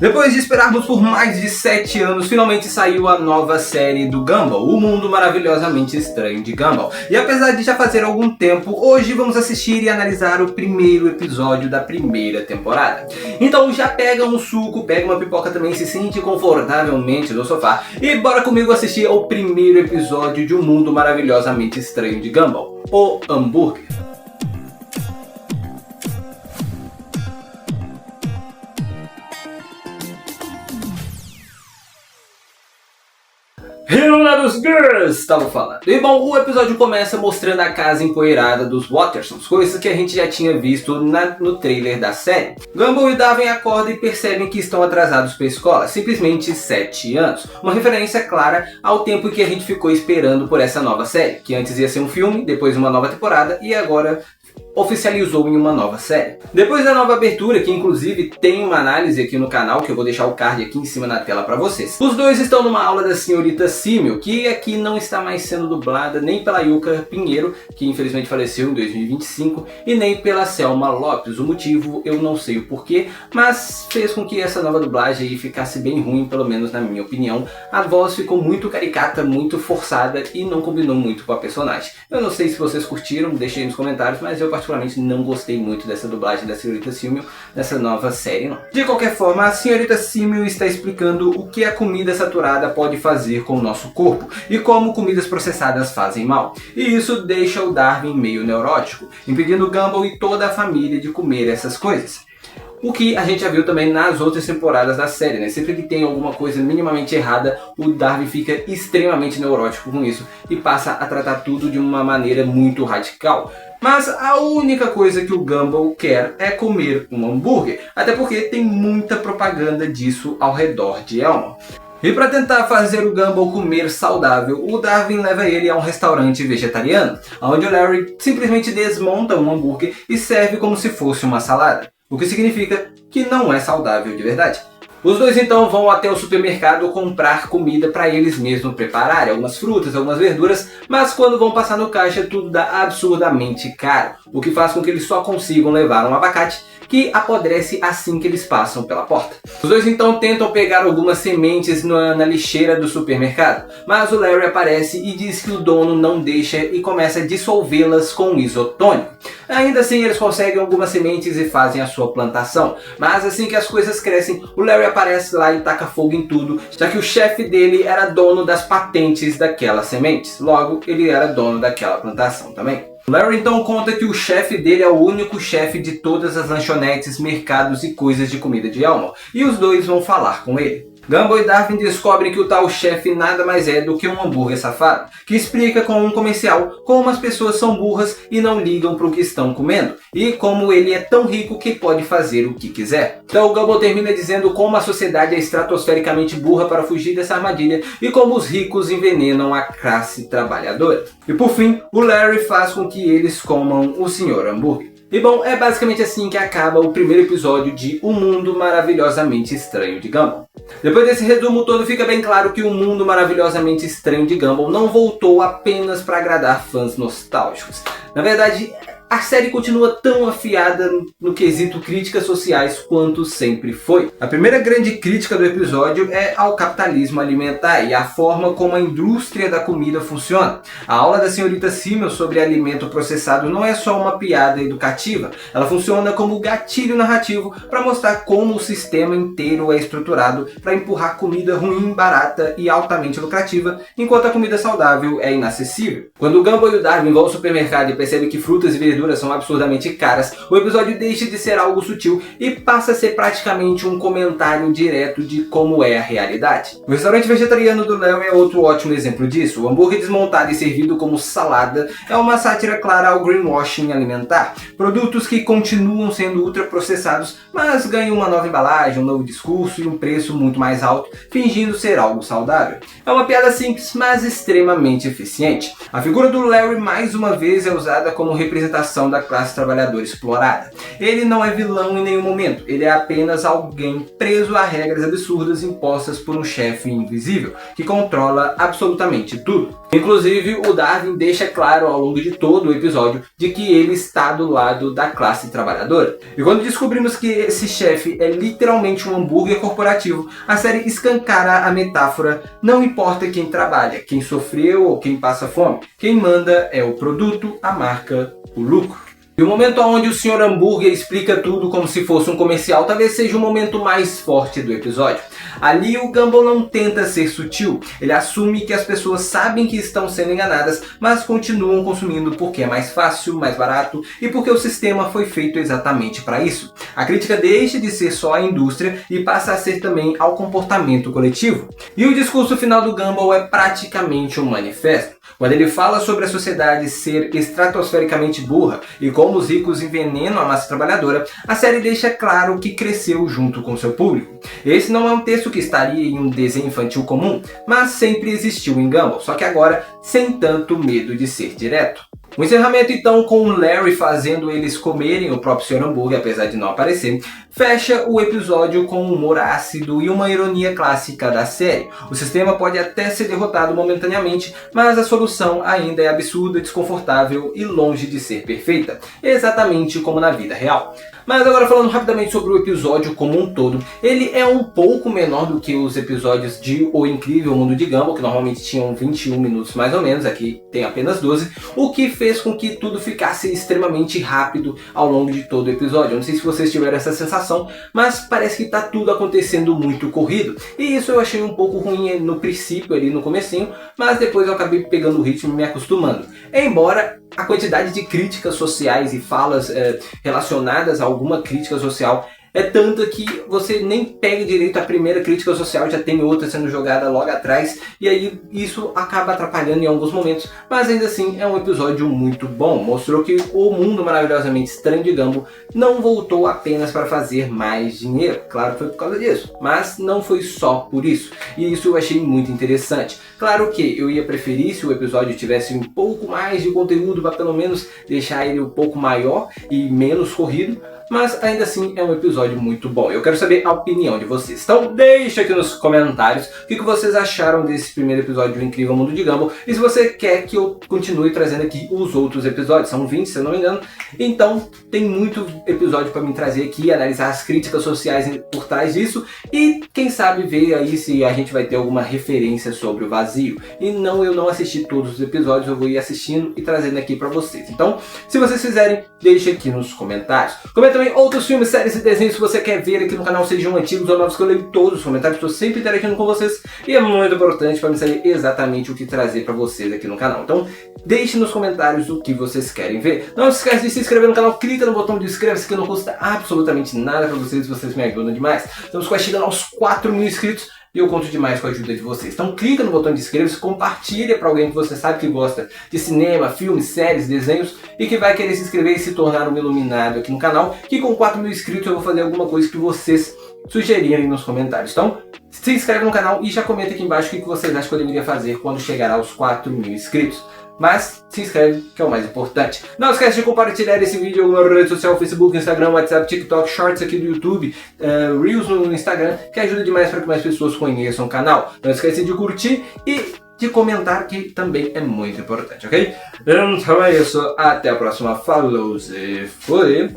Depois de esperarmos por mais de 7 anos, finalmente saiu a nova série do Gumball, O Mundo Maravilhosamente Estranho de Gumball. E apesar de já fazer algum tempo, hoje vamos assistir e analisar o primeiro episódio da primeira temporada. Então já pega um suco, pega uma pipoca também, se sente confortavelmente no sofá e bora comigo assistir ao primeiro episódio de O Mundo Maravilhosamente Estranho de Gumball, O Hambúrguer. Renados Girls, estava falando. E bom, o episódio começa mostrando a casa empoeirada dos Wattersons, coisas que a gente já tinha visto no trailer da série. Gumball e Darwin acordam e percebem que estão atrasados para a escola, simplesmente 7 anos. Uma referência clara ao tempo que a gente ficou esperando por essa nova série, que antes ia ser um filme, depois uma nova temporada e agora oficializou em uma nova série. Depois da nova abertura, que inclusive tem uma análise aqui no canal, que eu vou deixar o card aqui em cima na tela para vocês. Os dois estão numa aula da senhorita Simil, que aqui não está mais sendo dublada nem pela Yuka Pinheiro, que infelizmente faleceu em 2025, e nem pela Selma Lopes. O motivo eu não sei o porquê, mas fez com que essa nova dublagem aí ficasse bem ruim, pelo menos na minha opinião. A voz ficou muito caricata, muito forçada e não combinou muito com a personagem. Eu não sei se vocês curtiram, deixem aí nos comentários, mas eu particularmente não gostei muito dessa dublagem da senhorita Simil nessa nova série, não. De qualquer forma, a senhorita Simil está explicando o que a comida saturada pode fazer com o nosso corpo e como comidas processadas fazem mal. E isso deixa o Darwin meio neurótico, impedindo Gumball e toda a família de comer essas coisas. O que a gente já viu também nas outras temporadas da série, né? Sempre que tem alguma coisa minimamente errada, o Darwin fica extremamente neurótico com isso e passa a tratar tudo de uma maneira muito radical. Mas a única coisa que o Gumball quer é comer um hambúrguer, até porque tem muita propaganda disso ao redor de Elmo. E para tentar fazer o Gumball comer saudável, o Darwin leva ele a um restaurante vegetariano, onde o Larry simplesmente desmonta um hambúrguer e serve como se fosse uma salada, o que significa que não é saudável de verdade. Os dois então vão até o supermercado comprar comida para eles mesmos prepararem, algumas frutas, algumas verduras, mas quando vão passar no caixa tudo dá absurdamente caro, o que faz com que eles só consigam levar um abacate que apodrece assim que eles passam pela porta. Os dois então tentam pegar algumas sementes na lixeira do supermercado, mas o Larry aparece e diz que o dono não deixa e começa a dissolvê-las com isotônico. Ainda assim eles conseguem algumas sementes e fazem a sua plantação, mas assim que as coisas crescem, o Larry aparece lá e taca fogo em tudo, já que o chefe dele era dono das patentes daquelas sementes, logo ele era dono daquela plantação também. Larry então conta que o chefe dele é o único chefe de todas as lanchonetes, mercados e coisas de comida de Elmo, e os dois vão falar com ele. Gumball e Darwin descobrem que o tal chefe nada mais é do que um hambúrguer safado, que explica com um comercial como as pessoas são burras e não ligam para o que estão comendo, e como ele é tão rico que pode fazer o que quiser. Então o Gumball termina dizendo como a sociedade é estratosfericamente burra para fugir dessa armadilha e como os ricos envenenam a classe trabalhadora. E por fim, o Larry faz com que eles comam o Sr. Hambúrguer. E bom, é basicamente assim que acaba o primeiro episódio de O Mundo Maravilhosamente Estranho de Gumball. Depois desse resumo todo, fica bem claro que O Mundo Maravilhosamente Estranho de Gumball não voltou apenas para agradar fãs nostálgicos. Na verdade, a série continua tão afiada no quesito críticas sociais quanto sempre foi. A primeira grande crítica do episódio é ao capitalismo alimentar e a forma como a indústria da comida funciona. A aula da senhorita Simil sobre alimento processado não é só uma piada educativa, ela funciona como gatilho narrativo para mostrar como o sistema inteiro é estruturado para empurrar comida ruim, barata e altamente lucrativa, enquanto a comida saudável é inacessível. Quando o Gumball e o Darwin vão ao supermercado e percebem que frutas e verduras são absurdamente caras, o episódio deixa de ser algo sutil e passa a ser praticamente um comentário direto de como é a realidade. O restaurante vegetariano do Léo é outro ótimo exemplo disso. O hambúrguer desmontado e servido como salada é uma sátira clara ao greenwashing alimentar. Produtos que continuam sendo ultraprocessados, mas ganham uma nova embalagem, um novo discurso e um preço muito mais alto, fingindo ser algo saudável. É uma piada simples, mas extremamente eficiente. A figura do Larry mais uma vez é usada como representação da classe trabalhadora explorada. Ele não é vilão em nenhum momento, ele é apenas alguém preso a regras absurdas impostas por um chefe invisível, que controla absolutamente tudo. Inclusive, o Darwin deixa claro ao longo de todo o episódio de que ele está do lado da classe trabalhadora. E quando descobrimos que esse chefe é literalmente um hambúrguer corporativo, a série escancara a metáfora: não importa quem trabalha, quem sofreu ou quem passa fome, quem manda é o produto, a marca, o lucro. E o momento onde o Sr. Hambúrguer explica tudo como se fosse um comercial talvez seja o momento mais forte do episódio. Ali o Gumball não tenta ser sutil, ele assume que as pessoas sabem que estão sendo enganadas, mas continuam consumindo porque é mais fácil, mais barato e porque o sistema foi feito exatamente para isso. A crítica deixa de ser só à indústria e passa a ser também ao comportamento coletivo. E o discurso final do Gumball é praticamente um manifesto. Quando ele fala sobre a sociedade ser estratosfericamente burra e como os ricos envenenam a massa trabalhadora, a série deixa claro que cresceu junto com seu público. Esse não é um texto que estaria em um desenho infantil comum, mas sempre existiu em Gumball, só que agora sem tanto medo de ser direto. O encerramento então com o Larry fazendo eles comerem o próprio Sr. Hambúrguer, apesar de não aparecer, fecha o episódio com um humor ácido e uma ironia clássica da série. O sistema pode até ser derrotado momentaneamente, mas a solução ainda é absurda, desconfortável e longe de ser perfeita, exatamente como na vida real. Mas agora falando rapidamente sobre o episódio como um todo, ele é um pouco menor do que os episódios de O Incrível Mundo de Gumball, que normalmente tinham 21 minutos mais ou menos, aqui tem apenas 12, o que fez com que tudo ficasse extremamente rápido ao longo de todo o episódio. Eu não sei se vocês tiveram essa sensação, mas parece que está tudo acontecendo muito corrido. E isso eu achei um pouco ruim no princípio, ali no comecinho, mas depois eu acabei pegando o ritmo e me acostumando. Embora a quantidade de críticas sociais e falas relacionadas a alguma crítica social é tanta que você nem pega direito a primeira crítica social, já tem outra sendo jogada logo atrás, e aí isso acaba atrapalhando em alguns momentos, mas ainda assim é um episódio muito bom. Mostrou que o mundo maravilhosamente estranho de Gumball não voltou apenas para fazer mais dinheiro, claro que foi por causa disso, mas não foi só por isso, e isso eu achei muito interessante. Claro que eu ia preferir se o episódio tivesse um pouco mais de conteúdo para pelo menos deixar ele um pouco maior e menos corrido, mas ainda assim é um episódio muito bom. Eu quero saber a opinião de vocês. Então deixa aqui nos comentários o que vocês acharam desse primeiro episódio do Incrível Mundo de Gumball. E se você quer que eu continue trazendo aqui os outros episódios, são 20 se eu não me engano. Então tem muito episódio para me trazer aqui, analisar as críticas sociais por trás disso. E quem sabe ver aí se a gente vai ter alguma referência sobre o vazio. E não, eu não assisti todos os episódios, eu vou ir assistindo e trazendo aqui para vocês. Então se vocês fizerem, deixa aqui nos comentários. Comenta também outros filmes, séries e desenhos que você quer ver aqui no canal, sejam antigos ou novos, que eu leio todos os comentários, estou sempre interagindo com vocês e é muito importante para me saber exatamente o que trazer para vocês aqui no canal. Então deixe nos comentários o que vocês querem ver. Não se esqueça de se inscrever no canal, clica no botão de inscreva-se que não custa absolutamente nada para vocês me ajudam demais. Estamos quase chegando aos 4 mil inscritos. E eu conto demais com a ajuda de vocês. Então clica no botão de inscrever-se, compartilha para alguém que você sabe que gosta de cinema, filmes, séries, desenhos e que vai querer se inscrever e se tornar um iluminado aqui no canal, que com 4 mil inscritos eu vou fazer alguma coisa que vocês sugerirem nos comentários. Então se inscreve no canal e já comenta aqui embaixo o que vocês acham que eu deveria fazer quando chegar aos 4 mil inscritos. Mas se inscreve, que é o mais importante. Não esquece de compartilhar esse vídeo na rede social, Facebook, Instagram, WhatsApp, TikTok, Shorts aqui do YouTube, Reels no Instagram, que ajuda demais para que mais pessoas conheçam o canal. Não esquece de curtir e de comentar, que também é muito importante, ok? Então é isso, até a próxima, falou e foi!